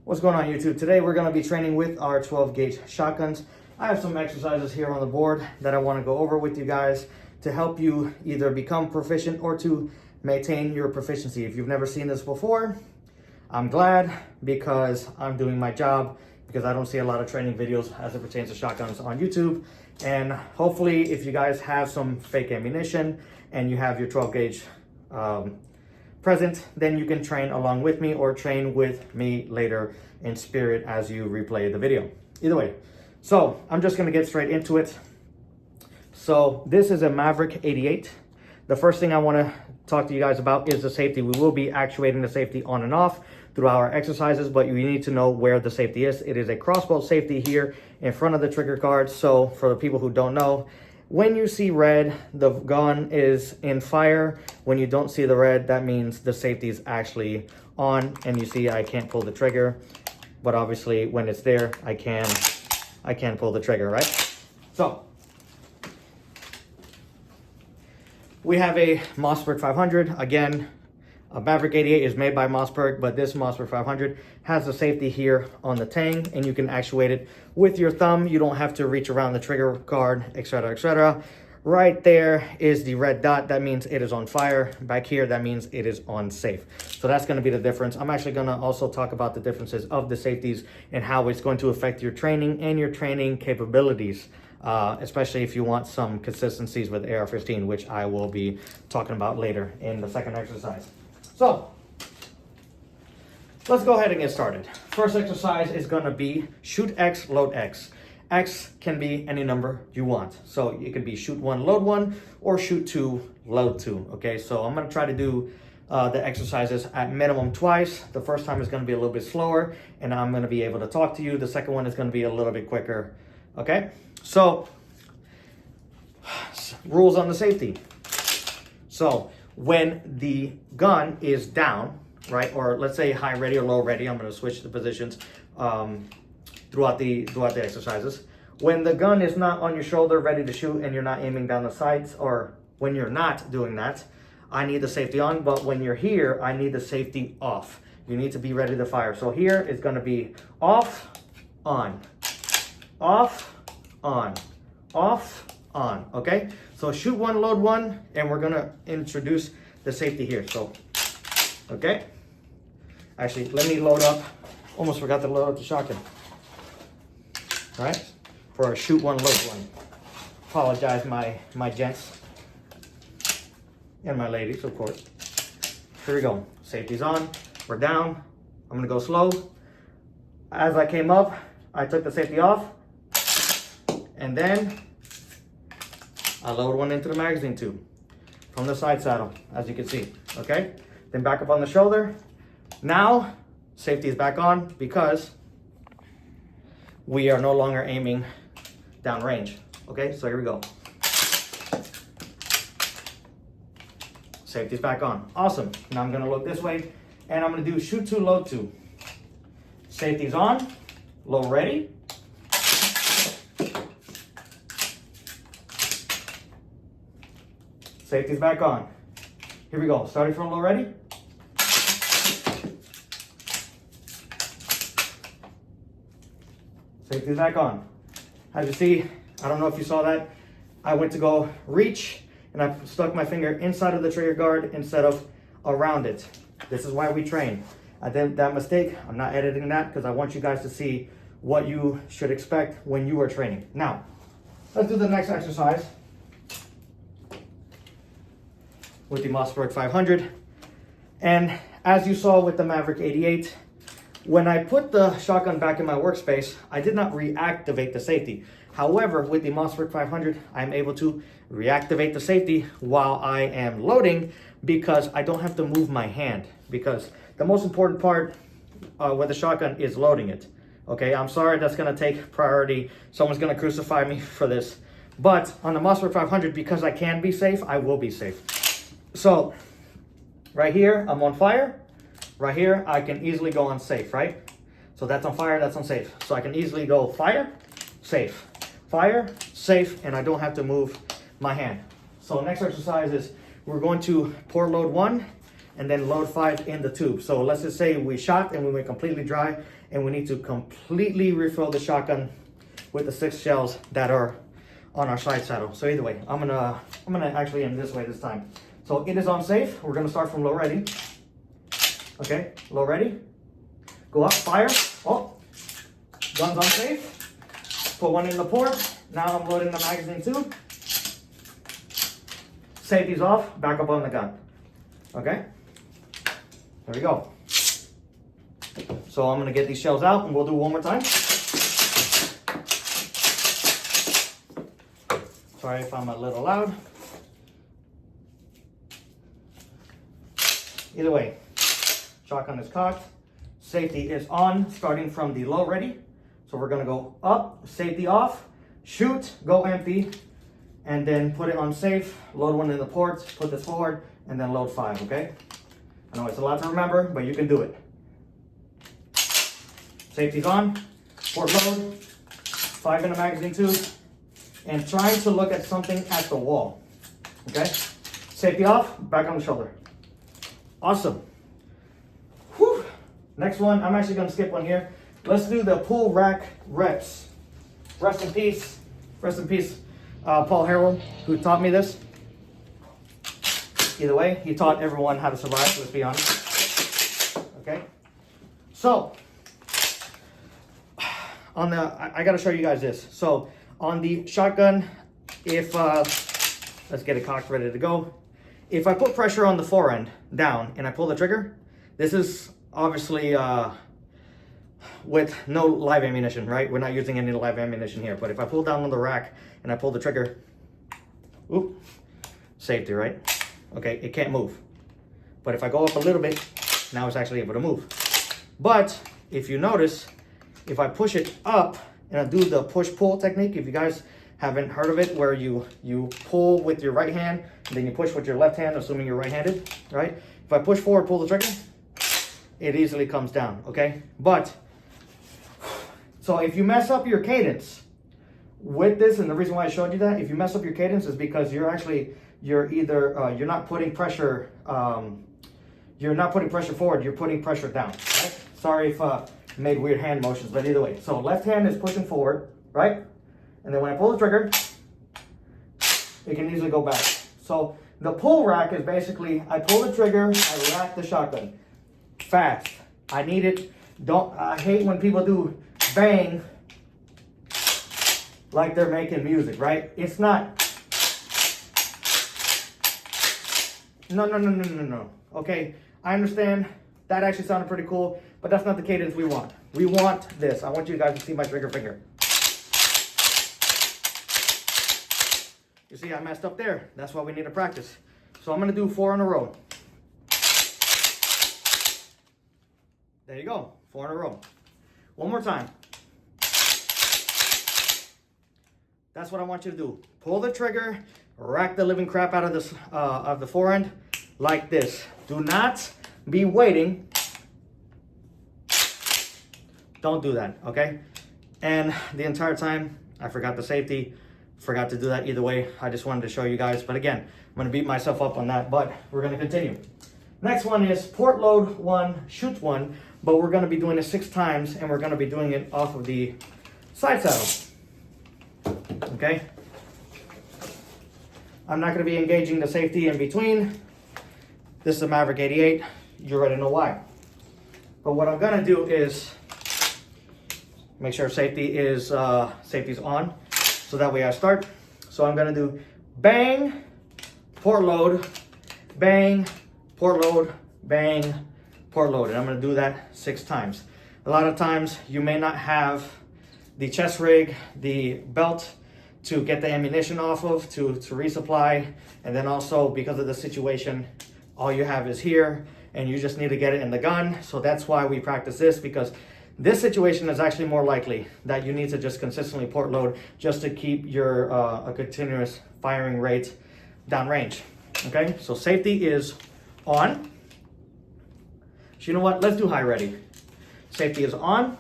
What's going on, YouTube? Today we're going to be training with our 12 gauge shotguns. I have some exercises here on the board that I want to go over with you guys to help you either become proficient or to maintain your proficiency. If you've never seen this before, I'm glad, because I'm doing my job, because I don't see a lot of training videos as it pertains to shotguns on YouTube. And hopefully if you guys have some fake ammunition and you have your 12 gauge present, then you can train along with me or train with me later in spirit as you replay the video. Either way, so I'm just gonna get straight into it. So this is a Maverick 88. The first thing I wanna talk to you guys about is the safety. We will be actuating the safety on and off through our exercises, but you need to know where the safety is. It is a crossbow safety here in front of the trigger guard. So for the people who don't know, when you see red, the gun is in fire. When you don't see the red, that means the safety is actually on. And you see I can't pull the trigger, but obviously when it's there, I can pull the trigger, right? So we have a Mossberg 500. Again, a Maverick 88 is made by Mossberg, but this Mossberg 500 has the safety here on the tang, and you can actuate it with your thumb. You don't have to reach around the trigger guard, etc., etc. Right there is the red dot. That means it is on fire. Back here, that means it is on safe. So that's going to be the difference. I'm actually going to also talk about the differences of the safeties and how it's going to affect your training and your training capabilities, especially if you want some consistencies with AR-15, which I will be talking about later in the second exercise. So let's go ahead and get started. First exercise is going to be shoot X, load X. X can be any number you want. So it could be shoot 1, load 1, or shoot 2, load 2. Okay, so I'm going to try to do the exercises at minimum twice. The first time is going to be a little bit slower, and I'm going to be able to talk to you. The second one is going to be a little bit quicker. Okay, so rules on the safety. So when the gun is down, right, or let's say high ready or low ready, I'm going to switch the positions throughout the exercises. When the gun is not on your shoulder ready to shoot and you're not aiming down the sights, or when you're not doing that, I need the safety on. But when you're here, I need the safety off. You need to be ready to fire. So here it's going to be off, on, off, on, off, on. Okay, so shoot 1, load 1, and we're going to introduce the safety here. So okay, actually let me load up. Almost forgot to load up the shotgun. All right, for our shoot 1, load 1. Apologize, my gents and my ladies, of course. Here we go. Safety's on. We're down. I'm gonna go slow. As I came up, I took the safety off, and then I load 1 into the magazine tube from the side saddle, as you can see. Okay, then back up on the shoulder. Now safety is back on because we are no longer aiming down range. Okay, so here we go. Safety's back on. Awesome. Now I'm gonna look this way and I'm gonna do shoot 2, load 2. Safety's on, low ready. Safety's back on. Here we go. Starting from low ready. Safety's back on. As you see, I don't know if you saw that, I went to go reach and I stuck my finger inside of the trigger guard instead of around it. This is why we train. I did that mistake. I'm not editing that because I want you guys to see what you should expect when you are training. Now, let's do the next exercise with the Mossberg 500. And as you saw with the Maverick 88, when I put the shotgun back in my workspace, I did not reactivate the safety. However, with the Mossberg 500, I'm able to reactivate the safety while I am loading because I don't have to move my hand. Because the most important part with the shotgun is loading it. Okay, I'm sorry, that's gonna take priority. Someone's gonna crucify me for this. But on the Mossberg 500, because I can be safe, I will be safe. So right here, I'm on fire. Right here, I can easily go on safe, right? So that's on fire, that's on safe. So I can easily go fire, safe, and I don't have to move my hand. So next exercise is we're going to pour load 1 and then load 5 in the tube. So let's just say we shot and we went completely dry, and we need to completely refill the shotgun with the 6 shells that are on our side saddle. So either way, I'm gonna actually end this way this time. So it is on safe. We're gonna start from low ready. Okay, low ready. Go up, fire. Oh, gun's on safe. Put one in the port. Now I'm loading the magazine tube. Safety's off, back up on the gun. Okay, there we go. So I'm gonna get these shells out and we'll do one more time. Sorry if I'm a little loud. Either way, shotgun is cocked, safety is on, starting from the low ready. So we're gonna go up, safety off, shoot, go empty, and then put it on safe, load one in the port, put this forward, and then load 5, okay? I know it's a lot to remember, but you can do it. Safety's on, port load, 5 in the magazine tube, and trying to look at something at the wall, okay? Safety off, back on the shoulder. Awesome. Whew. Next one, I'm actually gonna skip one here. Let's do the pull rack reps. Rest in peace, Paul Harrell, who taught me this. Either way, he taught everyone how to survive, let's be honest. Okay, so, on the, I gotta show you guys this. So, on the shotgun, if, let's get it cocked, ready to go. If I put pressure on the forend down and I pull the trigger, this is obviously with no live ammunition, right? We're not using any live ammunition here. But if I pull down on the rack and I pull the trigger, oop, safety, right? Okay, it can't move. But if I go up a little bit, now it's actually able to move. But if you notice, if I push it up and I do the push-pull technique, if you guys haven't heard of it, where you pull with your right hand and then you push with your left hand, assuming you're right-handed, right? If I push forward, pull the trigger, it easily comes down, okay? But, so if you mess up your cadence with this, and the reason why I showed you that, if you mess up your cadence is because you're not putting pressure, forward, you're putting pressure down, right? Sorry if I made weird hand motions, but either way. So left hand is pushing forward, right? And then when I pull the trigger, it can easily go back. So the pull rack is basically, I pull the trigger, I rack the shotgun. Fast. I need it. I hate when people do bang like they're making music, right? It's not. No. Okay, I understand. That actually sounded pretty cool, but that's not the cadence we want. We want this. I want you guys to see my trigger finger. You see, I messed up there. That's why we need to practice. So I'm gonna do 4 in a row. There you go, 4 in a row. One more time. That's what I want you to do. Pull the trigger, rack the living crap out of this of the forend like this. Do not be waiting. Don't do that, okay? And the entire time, I forgot the safety. Forgot to do that either way. I just wanted to show you guys. But again, I'm gonna beat myself up on that, but we're gonna continue. Next one is port load 1, shoot 1, but we're gonna be doing it 6 times, and we're gonna be doing it off of the side saddle. Okay? I'm not gonna be engaging the safety in between. This is a Maverick 88. You already know why. But what I'm gonna do is make sure safety's on, so that way I start. So I'm gonna do bang, port load, bang, port load, bang, port load. And I'm gonna do that 6 times. A lot of times you may not have the chest rig, the belt to get the ammunition off of, to resupply. And then also because of the situation, all you have is here and you just need to get it in the gun. So that's why we practice this, because this situation is actually more likely that you need to just consistently port load just to keep your a continuous firing rate downrange. Okay, so safety is on. So you know what? Let's do high ready. Safety is on.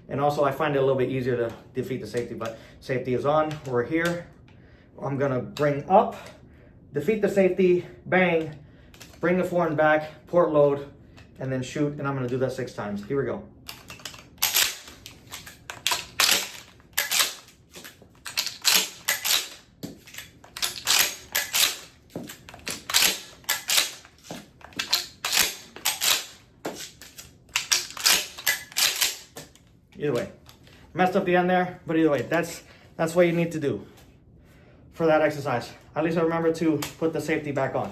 And also I find it a little bit easier to defeat the safety, but safety is on. We're here. I'm gonna bring up, defeat the safety, bang, bring the forend back, port load, and then shoot, and I'm gonna do that 6 times. Here we go. Either way, messed up the end there, but either way, that's what you need to do for that exercise. At least I remember to put the safety back on.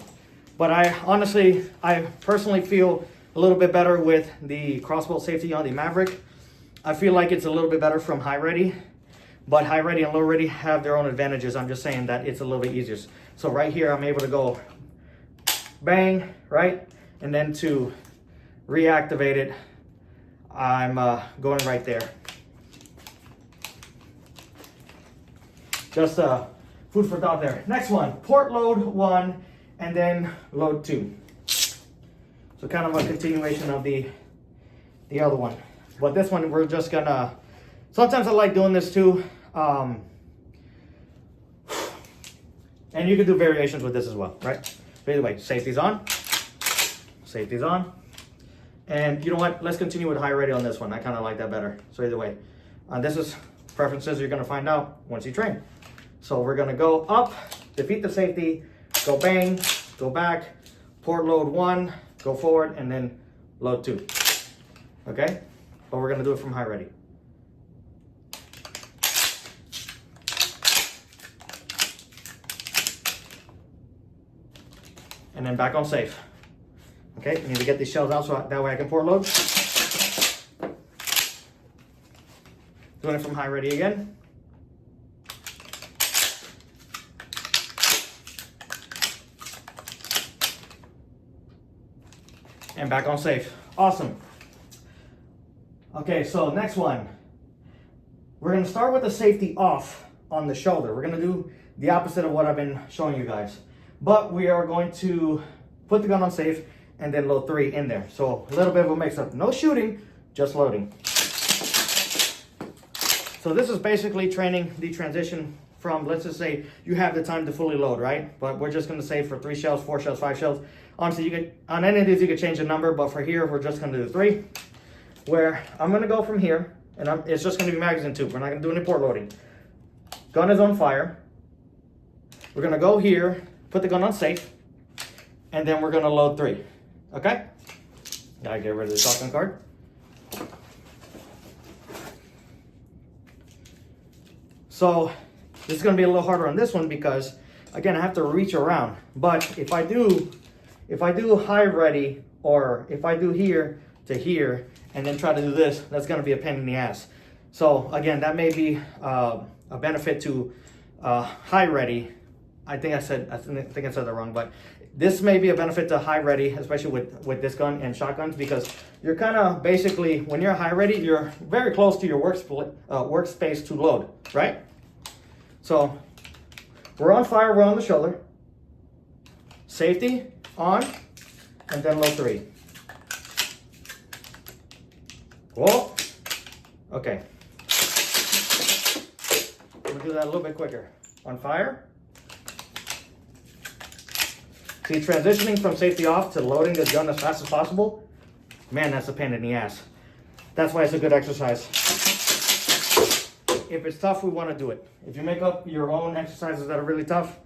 But I personally feel a little bit better with the crossbow safety on the Maverick. I feel like it's a little bit better from high ready, but high ready and low ready have their own advantages. I'm just saying that it's a little bit easier. So right here, I'm able to go bang, right? And then to reactivate it, I'm going right there. Just food for thought there. Next one, port load 1 and then load 2. So kind of a continuation of the other one. But this one we're just gonna, sometimes I like doing this too. And you can do variations with this as well, right? So either way, safety's on. Safety's on. And you know what? Let's continue with high ready on this one. I kind of like that better. So either way, this is preferences you're going to find out once you train. So we're going to go up, defeat the safety, go bang, go back, port load 1, go forward, and then load 2. Okay? But we're going to do it from high ready. And then back on safe. Okay, you need to get these shells out so that way I can port load. Doing it from high ready again. And back on safe. Awesome. Okay, so next one. We're going to start with the safety off on the shoulder. We're going to do the opposite of what I've been showing you guys. But we are going to put the gun on safe and then load 3 in there. So a little bit of a mix-up. No shooting, just loading. So this is basically training the transition from, let's just say you have the time to fully load, right? But we're just gonna say for 3 shells, 4 shells, 5 shells. Honestly, you could, on any of these you could change the number, but for here, we're just gonna do 3. Where I'm gonna go from here, and it's just gonna be magazine tube. We're not gonna do any port loading. Gun is on fire. We're gonna go here, put the gun on safe, and then we're gonna load 3. Okay? Gotta get rid of the shotgun card. So this is gonna be a little harder on this one because again I have to reach around. But if I do high ready, or if I do here to here and then try to do this, that's gonna be a pain in the ass. So again, that may be a benefit to high ready. I think I said that wrong, but this may be a benefit to high ready, especially with this gun and shotguns, because you're kind of basically, when you're high ready, you're very close to your workspace to load, right? So we're on fire, we're on the shoulder. Safety on, and then load 3. Whoa. Okay. We'll do that a little bit quicker. On fire. See, transitioning from safety off to loading this gun as fast as possible, man, that's a pain in the ass. That's why it's a good exercise. If it's tough, we want to do it. If you make up your own exercises that are really tough,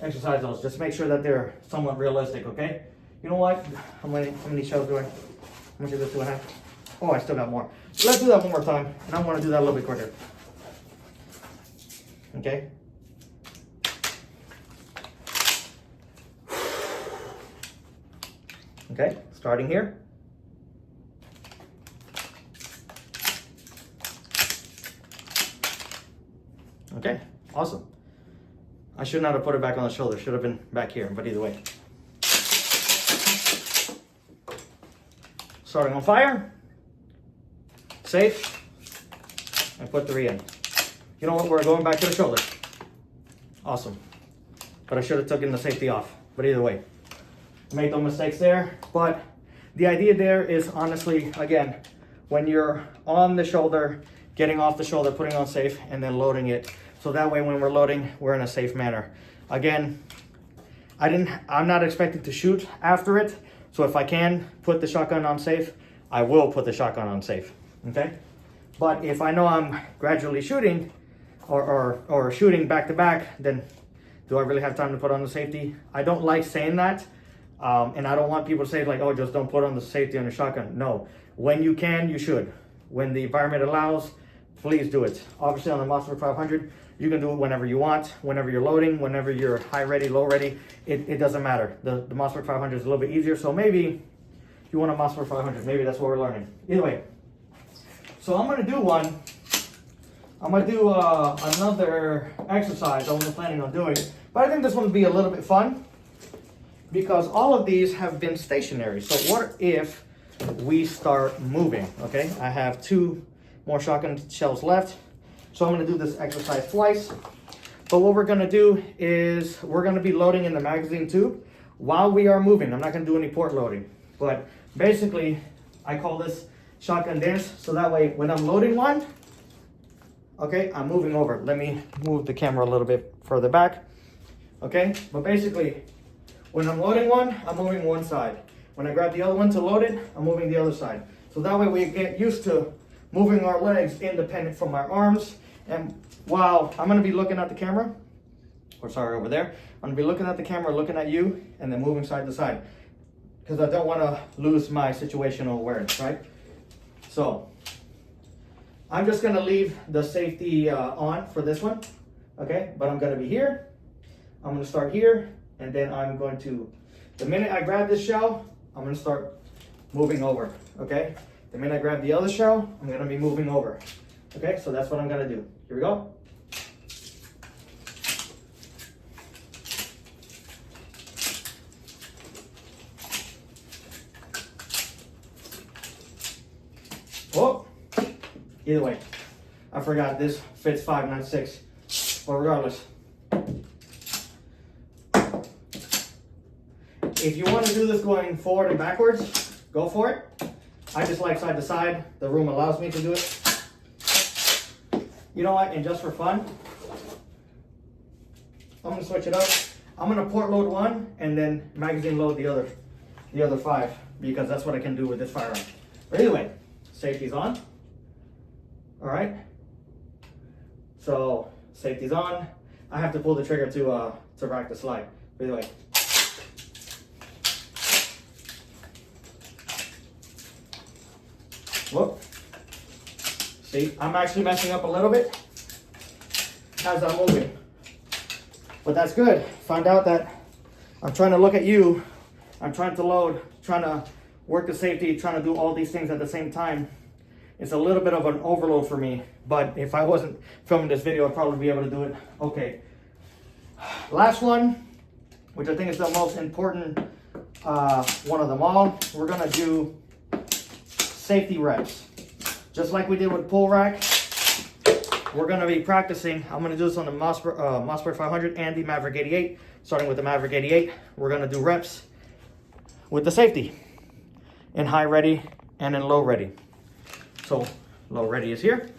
exercise those. Just make sure that they're somewhat realistic, okay? You know what? How many shells do I? How much of this do I have? Oh, I still got more. So let's do that one more time, and I want to do that a little bit quicker. Okay? Okay, starting here. Okay, awesome. I should not have put it back on the shoulder. Should have been back here, but either way. Starting on fire. Safe. And put 3 in. You know what? We're going back to the shoulder. Awesome. But I should have taken the safety off. But either way. Made no mistakes there. But the idea there is honestly, again, when you're on the shoulder, getting off the shoulder, putting on safe, and then loading it. So that way when we're loading, we're in a safe manner. Again, I'm not expecting to shoot after it. So if I can put the shotgun on safe, I will put the shotgun on safe, okay? But if I know I'm gradually shooting or shooting back to back, then do I really have time to put on the safety? I don't like saying that. And I don't want people to say like, oh, just don't put on the safety on the shotgun. No, when you can, you should. When the environment allows, please do it. Obviously on the Mossberg 500, you can do it whenever you want, whenever you're loading, whenever you're high ready, low ready, it doesn't matter. The Mossberg 500 is a little bit easier, so maybe you want a Mossberg 500, maybe that's what we're learning. Either way, so I'm gonna do another exercise I wasn't planning on doing, but I think this one will be a little bit fun because all of these have been stationary. So what if we start moving, okay? I have 2 more shotgun shells left. So I'm gonna do this exercise twice. But what we're gonna do is we're gonna be loading in the magazine tube while we are moving. I'm not gonna do any port loading. But basically, I call this shotgun dance. So that way, when I'm loading one, okay, I'm moving over. Let me move the camera a little bit further back. Okay, but basically, when I'm loading one, I'm moving one side. When I grab the other one to load it, I'm moving the other side. So that way we get used to moving our legs independent from our arms. And while I'm gonna be looking at the camera, or sorry, over there, I'm gonna be looking at the camera, looking at you, and then moving side to side. Because I don't wanna lose my situational awareness, right? So, I'm just gonna leave the safety on for this one, okay? But I'm gonna be here, I'm gonna start here, and then I'm going to, the minute I grab this shell, I'm gonna start moving over, okay? The minute I grab the other shell, I'm gonna be moving over. Okay, so that's what I'm gonna do. Here we go. Oh, either way, I forgot this fits 5, not 6, but regardless. If you want to do this going forward and backwards, go for it. I just like side to side. The room allows me to do it. You know what, and just for fun, I'm gonna switch it up. I'm gonna port load one and then magazine load the other 5 because that's what I can do with this firearm. But either way, safety's on. All right. So safety's on. I have to pull the trigger to rack the slide. But either way. Whoop. See, I'm actually messing up a little bit as I'm moving. But that's good. Found out that I'm trying to look at you. I'm trying to load, trying to work the safety, trying to do all these things at the same time. It's a little bit of an overload for me. But if I wasn't filming this video, I'd probably be able to do it. Okay. Last one, which I think is the most important one of them all. We're going to do safety reps. Just like we did with pull rack, we're going to be practicing. I'm going to do this on the Mossberg 500 and the Maverick 88. Starting with the Maverick 88, we're going to do reps with the safety in high ready and in low ready. So low ready is here,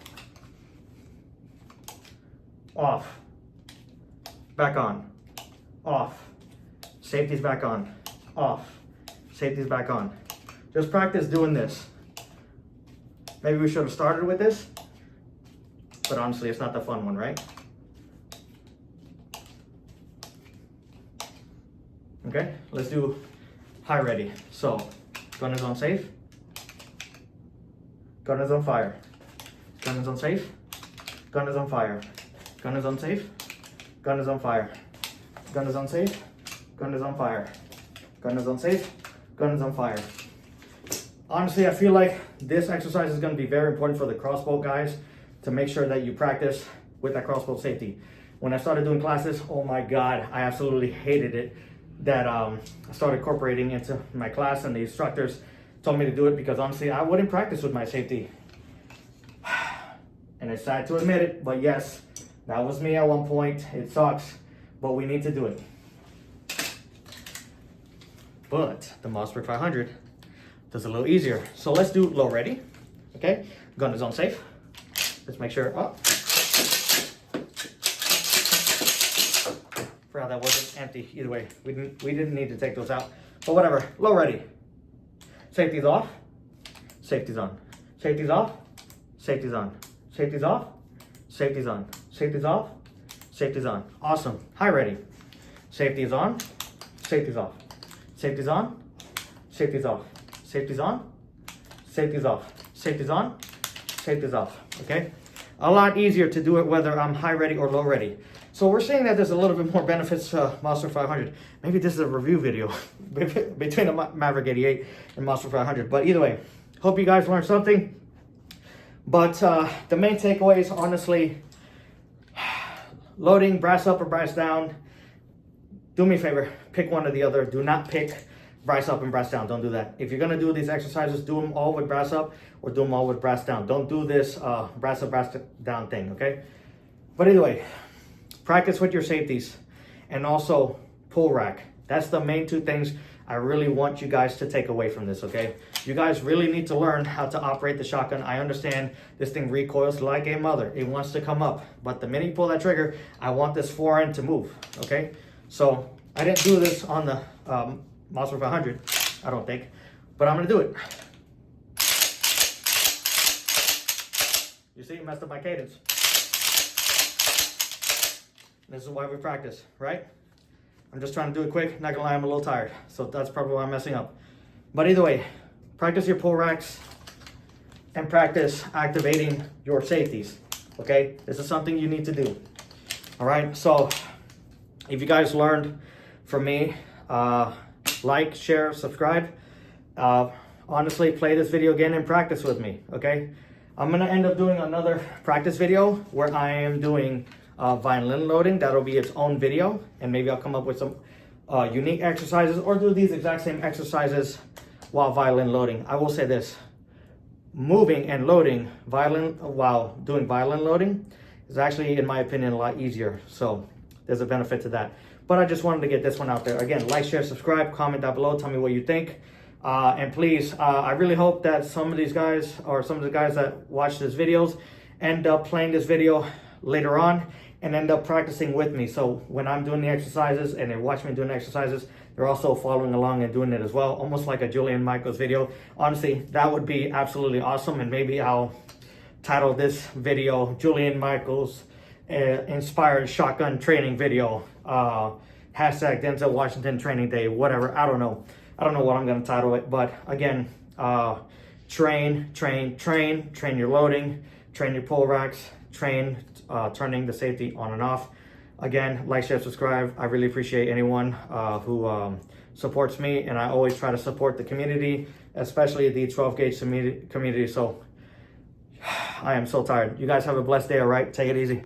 off, back on, off, safety's back on, off, safety's back on. Just practice doing this. Maybe we should have started with this, but honestly, it's not the fun one, right? Okay, let's do high ready. So, gun is on safe. Gun is on fire. Gun is on safe. Gun is on fire. Gun is on safe. Gun is on fire. Gun is on safe. Gun is on fire. Gun is on safe. Gun is on fire. Honestly, I feel like this exercise is going to be very important for the crossbow guys to make sure that you practice with that crossbow safety. When I started doing classes, oh my God, I absolutely hated it that I started incorporating into my class, and the instructors told me to do it because honestly, I wouldn't practice with my safety. And it's sad to admit it, but yes, that was me at one point. It sucks, but we need to do it. But the Mossberg 500 does a little easier. So let's do low ready. Okay, gun is on safe. Let's make sure up. Forgot that wasn't empty. Either way, we didn't need to take those out. But whatever. Low ready. Safeties off. Safeties on. Safeties off. Safeties on. Safeties off. Safeties on. Safeties off. Safeties on. Awesome. High ready. Safeties on. Safeties off. Safeties on. Safeties off. Safeties on. Safeties off. Safeties on. Safeties off. Okay? A lot easier to do it whether I'm high ready or low ready. So we're seeing that there's a little bit more benefits to Monster 500. Maybe this is a review video between the Maverick 88 and Monster 500. But either way, hope you guys learned something. But the main takeaways, honestly, loading, brass up or brass down. Do me a favor, pick one or the other. Do not pick brass up and brass down. Don't do that. If you're gonna do these exercises, do them all with brass up or do them all with brass down. Don't do this brass up, brass down thing, okay? But either way, practice with your safeties and also pull rack. That's the main two things I really want you guys to take away from this, okay? You guys really need to learn how to operate the shotgun. I understand this thing recoils like a mother. It wants to come up, but the minute you pull that trigger, I want this forend to move, okay? So I didn't do this on the Monster 500, I don't think, but I'm gonna do it. You see, messed up my cadence. This is why we practice, right? I'm just trying to do it quick. Not gonna lie, I'm a little tired. So that's probably why I'm messing up. But either way, practice your pull racks and practice activating your safeties, okay? This is something you need to do, all right? So if you guys learned from me, like, share, subscribe. Honestly, play this video again and practice with me, okay? I'm gonna end up doing another practice video where I am doing violin loading. That'll be its own video, and maybe I'll come up with some unique exercises or do these exact same exercises while violin loading. I will say this, moving and loading violin while doing violin loading is actually, in my opinion, a lot easier. So there's a benefit to that. But I just wanted to get this one out there. Again, like, share, subscribe, comment down below, tell me what you think. And please, I really hope that some of these guys or some of the guys that watch these videos end up playing this video later on and end up practicing with me. So when I'm doing the exercises and they watch me doing the exercises, they're also following along and doing it as well. Almost like a Julian Michaels video. Honestly, that would be absolutely awesome. And maybe I'll title this video Julian Michaels inspired shotgun training video. Hashtag Denzel Washington training day, whatever. I don't know what I'm gonna title it, but again, train your loading, train your pull racks, train turning the safety on and off. Again, like, share, subscribe. I really appreciate anyone who supports me, and I always try to support the community, especially the 12 gauge community. So I am so tired. You guys have a blessed day, all right? Take it easy.